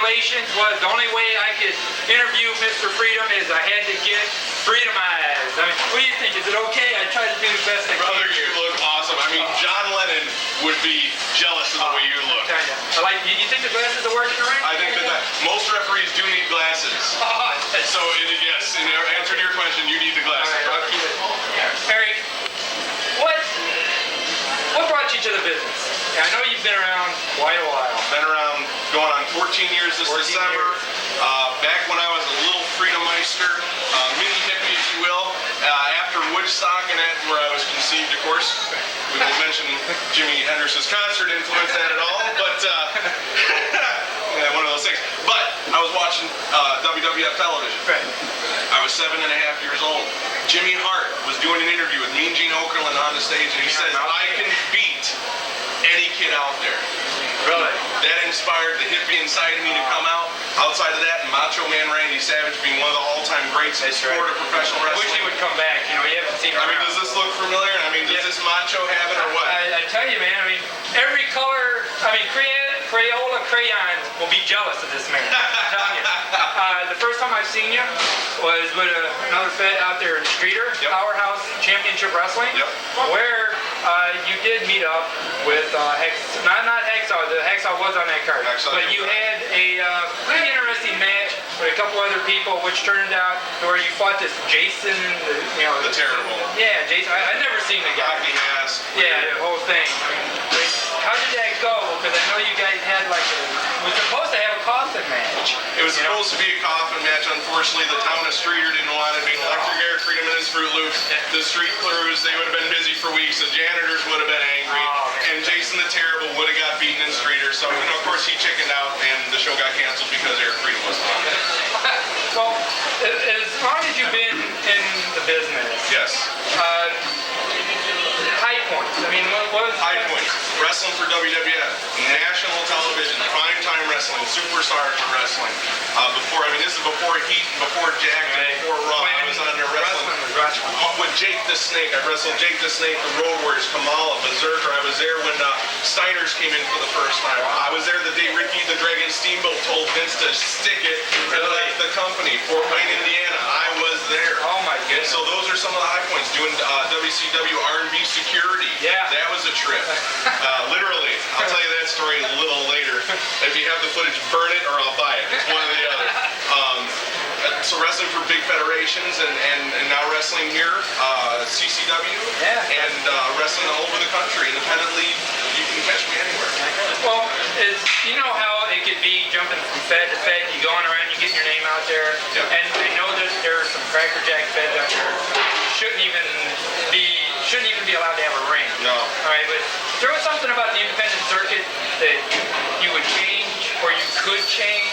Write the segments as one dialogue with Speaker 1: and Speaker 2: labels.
Speaker 1: stipulations was the only way I could interview Mr. Freedom is I had to get freedomized. I mean, what do you think? Is it okay? I try to do the best I can.
Speaker 2: Brother, you look awesome. I mean, John Lennon would be jealous of the way you look.
Speaker 1: You think the glasses will work in the ring?
Speaker 2: I think that most referees do need glasses. So, yes, in answer to your question, you need the glasses.
Speaker 1: All right, I'll keep it. Eric, what brought you to the business? I know you've been around quite a while.
Speaker 2: Been around going on 14 years this December. Back when I was a little Freedommeister, mini hippie, if you will. After Woodstock and that, where I was conceived, of course. We won't mention Jimi Hendrix's concert influenced that at all, but one of those things. But I was watching WWF television.
Speaker 1: Right.
Speaker 2: I was 7.5 years old. Jimmy Hart was doing an interview with Mean Gene Okerlund on the stage, and he says, I can beat any kid out there.
Speaker 1: Really?
Speaker 2: That inspired the hippie inside of me to come out. Outside of that, Macho Man Randy Savage being one of the all-time greats in the sport of professional wrestling.
Speaker 1: I wish he would come back. You haven't seen him.
Speaker 2: I mean, does this look familiar? I mean, does this macho have it or what?
Speaker 1: I tell you, man, every color, Crayola crayons will be jealous of this man. I'm telling you. The first time I've seen you was with another Fed out there in Streeter, Powerhouse Championship Wrestling, where you did meet up with not Hacksaw. The Hacksaw was on that card, but you had a pretty interesting match with a couple other people, which turned out to where you fought this Jason,
Speaker 2: the Terrible.
Speaker 1: Yeah, Jason. I've never seen the guy.
Speaker 2: Hockey mask.
Speaker 1: Yeah, the whole thing. How did that go? Because I know you guys had was supposed to have a coffin match.
Speaker 2: It was supposed to be a coffin match. Unfortunately, the town of Streeter didn't want it. Being Electric Eric Freedom and his Fruit Loops, the street crews, they would have been busy for weeks. The janitors would have been angry. And Jason the Terrible would have got beaten in Streeter. So, of course, he chickened out and the show got canceled because Eric Freedom wasn't on it.
Speaker 1: Well, as long as you've been in the business.
Speaker 2: Yes.
Speaker 1: High points. What was
Speaker 2: high points? Wrestling for WWF, national television, primetime wrestling, superstars for wrestling. This is before Heat, before Jack, before Raw. I was on there wrestling. With Jake the Snake. I wrestled Jake the Snake, the Road Warriors, Kamala, Berserker. I was there when Steiners came in for the first time. I was there the day Ricky the Dragon Steamboat told Vince to stick it and left the company. Fort Wayne, Indiana. I was there.
Speaker 1: Oh my goodness.
Speaker 2: So those are some of the high points. Doing WCW R&B security. Yeah. That was a trip. Literally. I'll tell you that story a little later. If you have the footage, burn it or I'll buy it. It's one or the other. So wrestling for big federations and now wrestling here, CCW, and wrestling all over the country. Independently, you can catch me anywhere.
Speaker 1: Well, you know how it could be jumping from Fed to Fed, you going around, you getting your name out there, and I know that there are some Cracker Jack Feds out there shouldn't even be allowed to have a ring.
Speaker 2: No.
Speaker 1: All right, but if there was something about the independent circuit that you would change or you could change,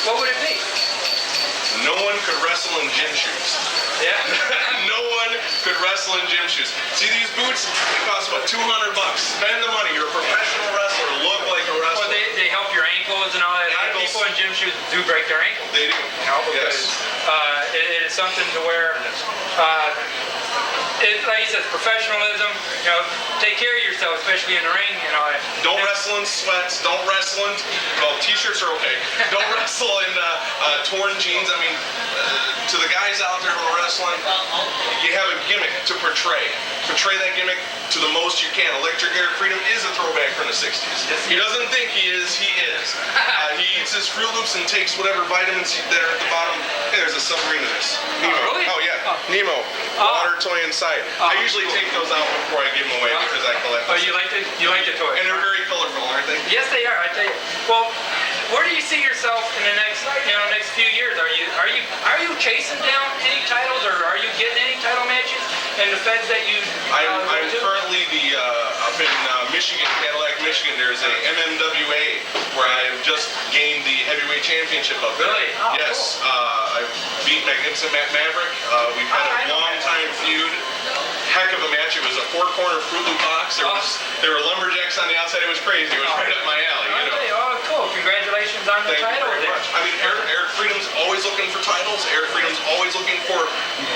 Speaker 1: what would it be?
Speaker 2: No one could wrestle in gym shoes.
Speaker 1: Yeah.
Speaker 2: No one could wrestle in gym shoes. See these boots? They cost about $200. Spend the money. You're a professional wrestler. Look like a wrestler.
Speaker 1: Well, they help your ankles and all that. A lot of people in gym shoes do break their ankles.
Speaker 2: They do.
Speaker 1: Because it is something to where like you said, professionalism, take care of yourself, especially in the ring and all that.
Speaker 2: Don't wrestle in sweats. Don't wrestle in, t-shirts are okay. Don't wrestle in torn jeans. To the guys out there who are wrestling, you have a gimmick to portray. Portray that gimmick to the most you can. Electric Eric Freedom is a throwback from the 60s. He doesn't think he is, he is. He eats his Fruit Loops and takes whatever vitamins that are at the bottom. Hey, there's a submarine in this. Nemo.
Speaker 1: Really?
Speaker 2: Oh, yeah. Nemo. Water toy inside. I usually take those out before I give them away because I collect them.
Speaker 1: Oh, you like the toy?
Speaker 2: And they're very colorful, aren't they?
Speaker 1: Yes, they are. I tell you. Well, where do you see yourself in the next few years? Are you chasing down any titles, or are you getting any title matches in the Feds that you?
Speaker 2: I'm currently up in Michigan, Cadillac, Michigan. There's a MMWA where I have just gained the heavyweight championship up there.
Speaker 1: Really? Oh,
Speaker 2: yes. Cool. I beat Magnificent Matt Maverick. We've had a long-time feud. Heck of a match. It was a four-corner Fruit Loop box. There were lumberjacks on the outside. It was crazy. It was right up my alley.
Speaker 1: Oh, cool. Congratulations on the title.
Speaker 2: Thank you very much. Eric Freedom's always looking for titles. Eric Freedom's always looking for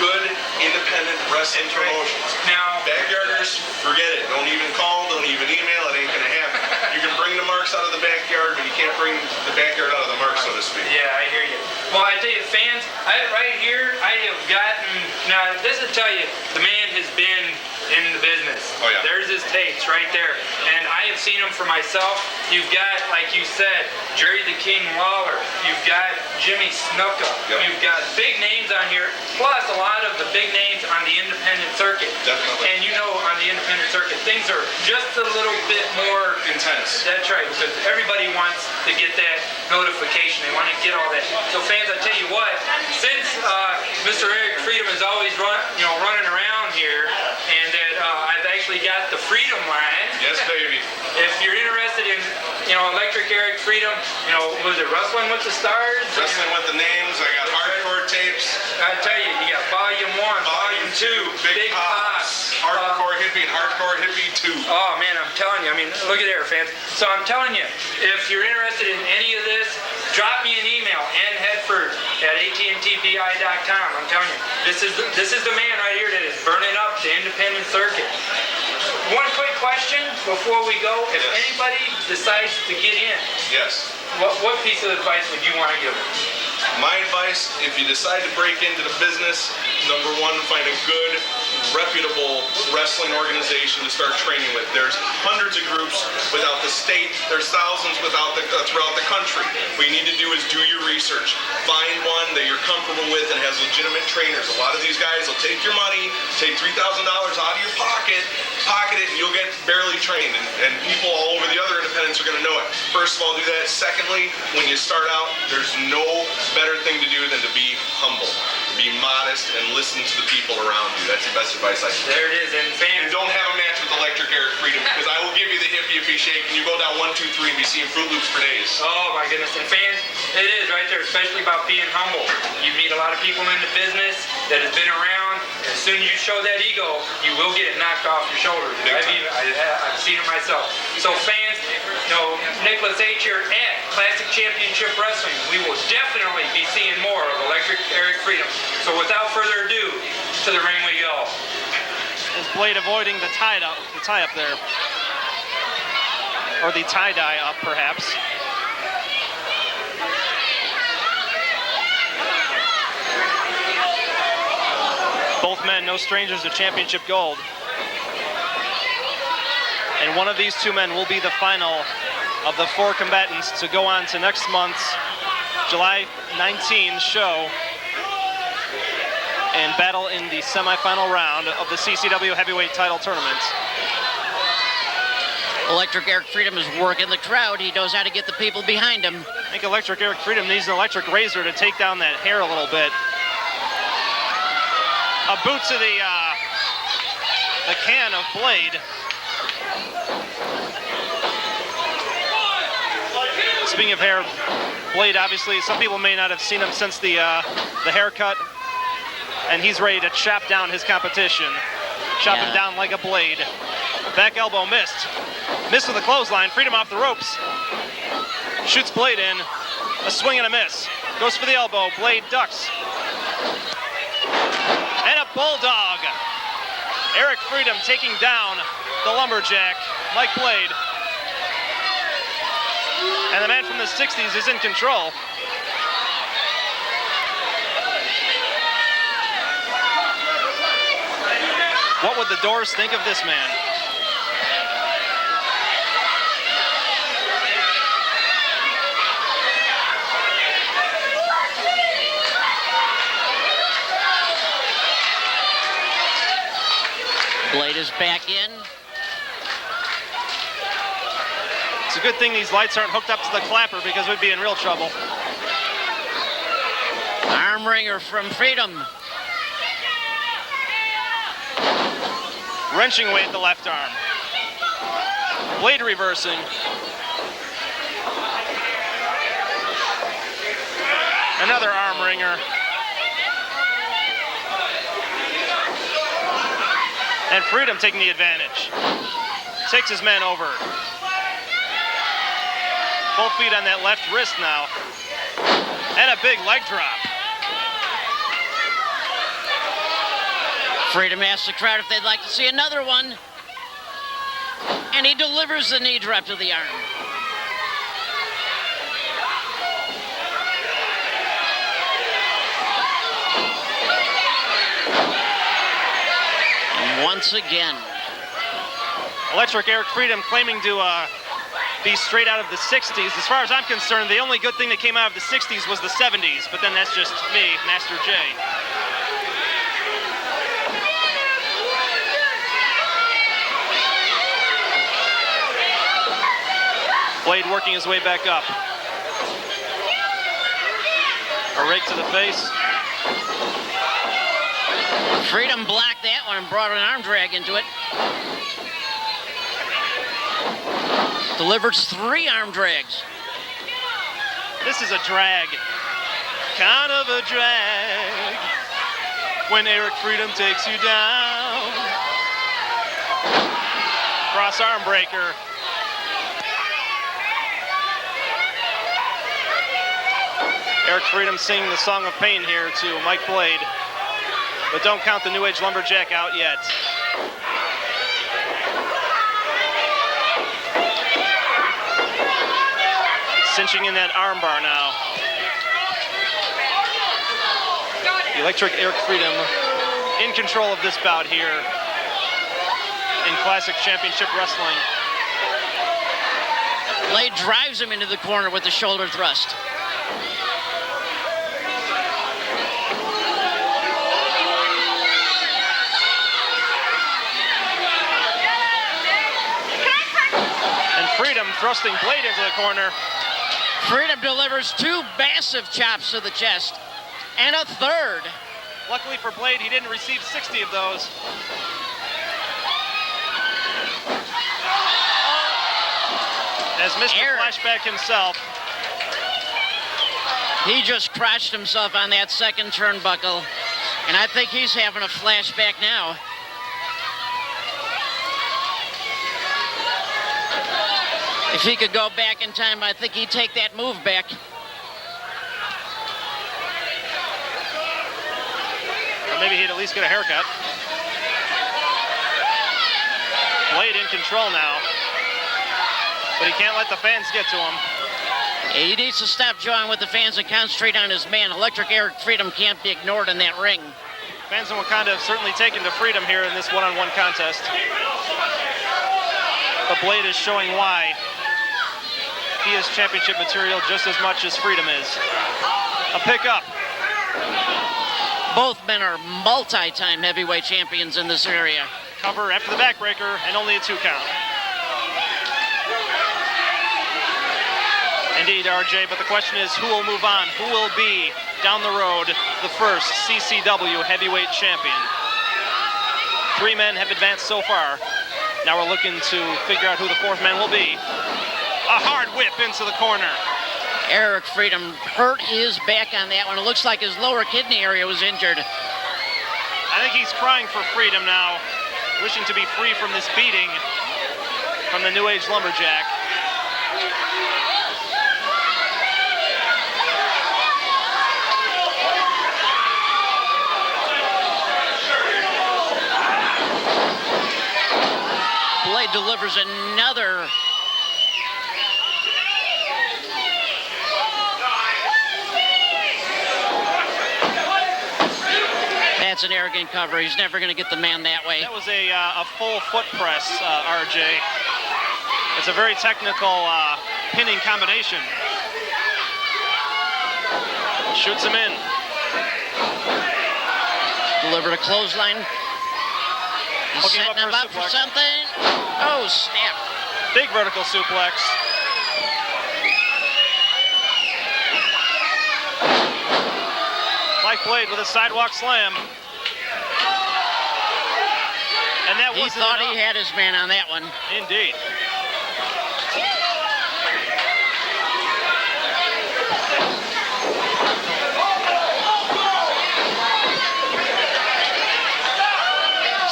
Speaker 2: good, independent wrestling promotions.
Speaker 1: Now,
Speaker 2: backyarders, forget it. Don't even call. Don't even email. It ain't going to happen. You can bring bring the marks out of the backyard, but you can't bring the backyard out of the marks, so to speak.
Speaker 1: Yeah, I hear you. Well, I tell you, fans, right here, I have gotten, now this will tell you, the man has been in the business.
Speaker 2: Oh, yeah.
Speaker 1: There's his tapes right there. And I have seen them for myself. You've got, like you said, Jerry the King Lawler. You've got Jimmy Snuka.
Speaker 2: Yep.
Speaker 1: You've got big names on here, plus a lot of the big names on the independent circuit.
Speaker 2: Definitely.
Speaker 1: And you know, on the independent circuit, things are just a little bit more
Speaker 2: intense.
Speaker 1: That's right, because everybody wants to get that notification. They want to get all that. So fans, I tell you what, since Mr. Eric Freedom is always running around here, and that I've actually got the Freedom line.
Speaker 2: Yes, baby.
Speaker 1: If you're interested in, Electric Eric Freedom, was it Wrestling with the Stars?
Speaker 2: Wrestling with the Names. I got hardcore tapes.
Speaker 1: I tell you, you got Volume 1, Volume 2,
Speaker 2: Big Pops, Hardcore Hippie, and Hardcore Hippie 2.
Speaker 1: Oh man, I'm telling you, look at there, fans. So I'm telling you, if you're interested in any of this, drop me an email, nhedford@attntbi.com. I'm telling you, this is the man right here that is burning up the independent circuit. One quick question before we go. If anybody decides to get in,
Speaker 2: Yes.
Speaker 1: what piece of advice would you want to give them?
Speaker 2: My advice, if you decide to break into the business, number one, find a good, reputable wrestling organization to start training with. There's hundreds of groups without the state. There's thousands throughout the country. What you need to do is do your research. Find one that you're comfortable with and has legitimate trainers. A lot of these guys will take your money, take $3,000 out of your pocket it, and you'll get barely trained. And people all over the other independents are going to know it. First of all, do that. Secondly, when you start out, there's no better thing to do than to be humble. Be modest and listen to the people around you. That's the best advice I can give.
Speaker 1: There it is. And fans,
Speaker 2: And don't have a match with Electric Eric Freedom, because I will give you the hippie shake and you go down 1, 2, 3 and be seeing Fruit Loops for days.
Speaker 1: oh my goodness. And fans, it is right there, especially about being humble. You meet a lot of people in the business that has been around. As soon as you show that ego, you will get it knocked off your shoulders. I've seen it myself. So fans, Nicholas H. here at Classic Championship Wrestling. We will definitely be seeing more of Electric Eric Freedom. So without further ado, to the ring we go.
Speaker 3: Is Blade avoiding the tie up there, or the tie-dye up perhaps? Both men no strangers to championship gold. And one of these two men will be the final of the 4 combatants to go on to next month's July 19 show and battle in the semifinal round of the CCW heavyweight title tournament.
Speaker 4: Electric Eric Freedom is working the crowd. He knows how to get the people behind him.
Speaker 3: I think Electric Eric Freedom needs an electric razor to take down that hair a little bit. A boot to the can of Blade. Speaking of hair, Blade, obviously, some people may not have seen him since the haircut, and he's ready to chop down his competition. Chop him down like a blade. Back elbow missed. Missed with a clothesline. Freedom off the ropes. Shoots Blade in. A swing and a miss. Goes for the elbow. Blade ducks. And a bulldog. Eric Freedom taking down the Lumberjack, Mike Blade. And the man from the 60s is in control. What would the Doors think of this man?
Speaker 4: Blade is back in.
Speaker 3: It's a good thing these lights aren't hooked up to the clapper, because we'd be in real trouble.
Speaker 4: Arm wringer from Freedom.
Speaker 3: Wrenching away at the left arm. Blade reversing. Another arm wringer. And Freedom taking the advantage. Takes his man over. Both feet on that left wrist now. And a big leg drop.
Speaker 4: Freedom asks the crowd if they'd like to see another one. And he delivers the knee drop to the arm. once again.
Speaker 3: Electric Eric Freedom claiming to be straight out of the 60s. As far as I'm concerned, the only good thing that came out of the 60s was the 70s, but then that's just me, Master J. Blade working his way back up. A rake to the face.
Speaker 4: Freedom blocked that one and brought an arm drag into it. Delivers 3 arm drags.
Speaker 3: This is a drag. Kind of a drag. When Eric Freedom takes you down. Cross arm breaker. Eric Freedom singing the song of pain here to Mike Blade. But don't count the New Age Lumberjack out yet. Cinching in that arm bar now. Electric Eric Freedom in control of this bout here in Classic Championship Wrestling.
Speaker 4: Blade drives him into the corner with the shoulder thrust.
Speaker 3: Freedom thrusting Blade into the corner.
Speaker 4: Freedom delivers 2 massive chops to the chest and a 3rd.
Speaker 3: Luckily for Blade, he didn't receive 60 of those. As Mr.
Speaker 4: Eric.
Speaker 3: Flashback himself.
Speaker 4: He just crashed himself on that second turnbuckle, and I think he's having a flashback now. If he could go back in time, I think he'd take that move back.
Speaker 3: Or maybe he'd at least get a haircut. Blade in control now. But he can't let the fans get to him.
Speaker 4: He needs to stop jawing with the fans and concentrate on his man. Electric Eric Freedom can't be ignored in that ring.
Speaker 3: Fans in Wakanda have certainly taken to Freedom here in this one-on-one contest. But Blade is showing why he is championship material just as much as Freedom is. A pickup.
Speaker 4: Both men are multi-time heavyweight champions in this area.
Speaker 3: Cover after the backbreaker and only a 2 count. Indeed, RJ, but the question is who will move on? Who will be, down the road, the first CCW heavyweight champion? 3 men have advanced so far. Now we're looking to figure out who the 4th man will be. A hard whip into the corner.
Speaker 4: Eric Freedom hurt his back on that one. It looks like his lower kidney area was injured.
Speaker 3: I think he's crying for freedom now, wishing to be free from this beating from the New Age Lumberjack.
Speaker 4: Blade delivers another. That's an arrogant cover. He's never going to get the man that way.
Speaker 3: That was a full foot press, RJ. It's a very technical pinning combination. Shoots him in.
Speaker 4: Delivered a clothesline. He's
Speaker 3: Hooking him
Speaker 4: setting him up for something. Oh, snap.
Speaker 3: Big vertical suplex. Mike Blade with a sidewalk slam. And that
Speaker 4: He
Speaker 3: wasn't
Speaker 4: thought
Speaker 3: enough.
Speaker 4: he had his man on that one.
Speaker 3: Indeed.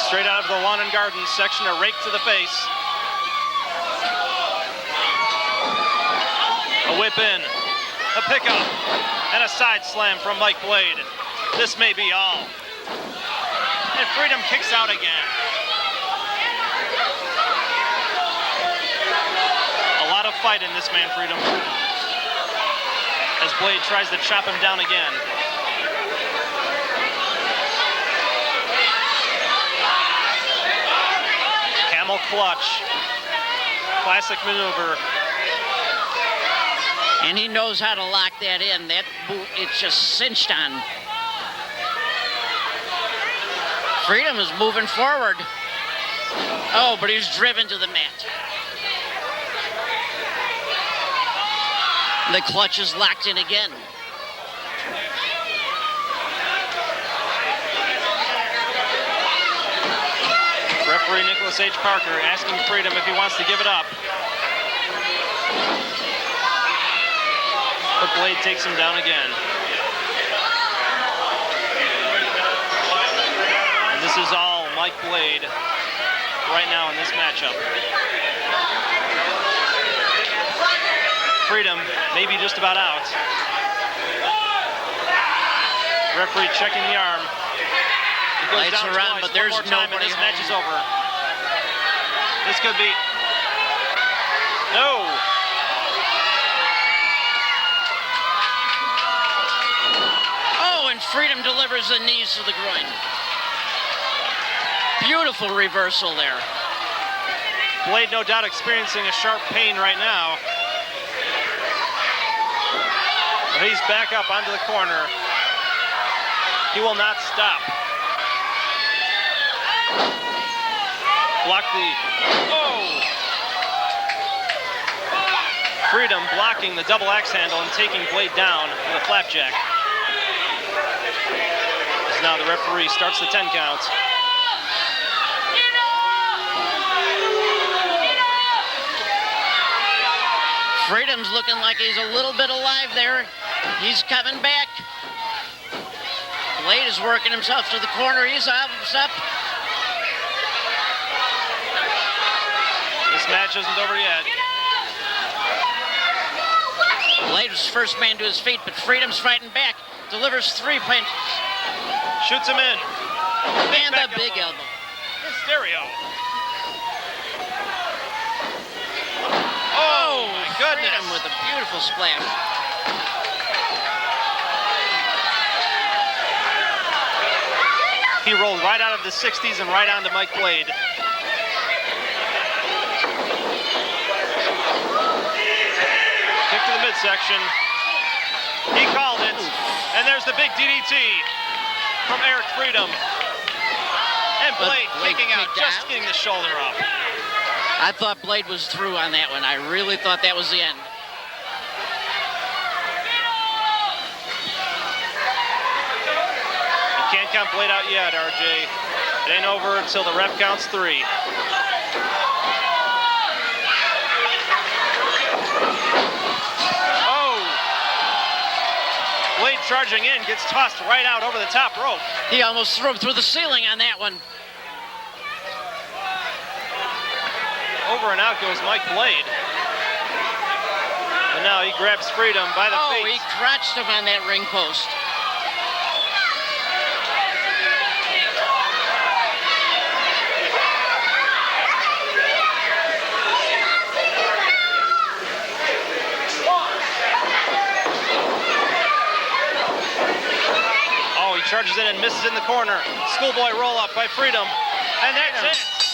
Speaker 3: Straight out of the lawn and garden section, a rake to the face. A whip in, a pickup, and a side slam from Mike Blade. This may be all. And Freedom kicks out again. A lot of fight in this man, Freedom. As Blade tries to chop him down again. Camel clutch. Classic maneuver.
Speaker 4: And he knows how to lock that in. That boot, it's just cinched on. Freedom is moving forward. Oh, but he's driven to the mat. The clutch is locked in again.
Speaker 3: Referee Nicholas H. Parker asking Freedom if he wants to give it up. But Blade takes him down again. And this is all Mike Blade right now in this matchup. Freedom maybe just about out. Referee checking the arm. He goes
Speaker 4: Lights
Speaker 3: down
Speaker 4: around,
Speaker 3: twice.
Speaker 4: but there's
Speaker 3: One more time, and
Speaker 4: nobody
Speaker 3: this match is
Speaker 4: home.
Speaker 3: over. This could be. No.
Speaker 4: Oh, and Freedom delivers the knees to the groin. Beautiful reversal there.
Speaker 3: Blade no doubt experiencing a sharp pain right now. But he's back up onto the corner. He will not stop. Block the, oh! Freedom blocking the double axe handle and taking Blade down with a flapjack. As now the referee starts the 10 count.
Speaker 4: Freedom's looking like he's a little bit alive there. He's coming back. Blade is working himself to the corner. He's up.
Speaker 3: This match isn't over yet.
Speaker 4: Blade was first man to his feet, but Freedom's fighting back. Delivers 3 punches.
Speaker 3: Shoots him in.
Speaker 4: And the big elbow.
Speaker 3: In stereo. Oh, my goodness.
Speaker 4: Freedom with a beautiful splash.
Speaker 3: He rolled right out of the 60s and right onto Mike Blade. Kick to the midsection. He called it. And there's the big DDT from Eric Freedom. And Blade kicking out, just getting the shoulder up.
Speaker 4: I thought Blade was through on that one. I really thought that was the end.
Speaker 3: You can't count Blade out yet, RJ. It ain't over until the ref counts 3. Oh! Blade charging in, gets tossed right out over the top rope.
Speaker 4: He almost threw him through the ceiling on that one.
Speaker 3: Over and out goes Mike Blade. And now he grabs Freedom by the
Speaker 4: Oh,
Speaker 3: face.
Speaker 4: he crotched him on that ring post.
Speaker 3: Oh, he charges in and misses in the corner. Schoolboy roll up by Freedom. And that's it.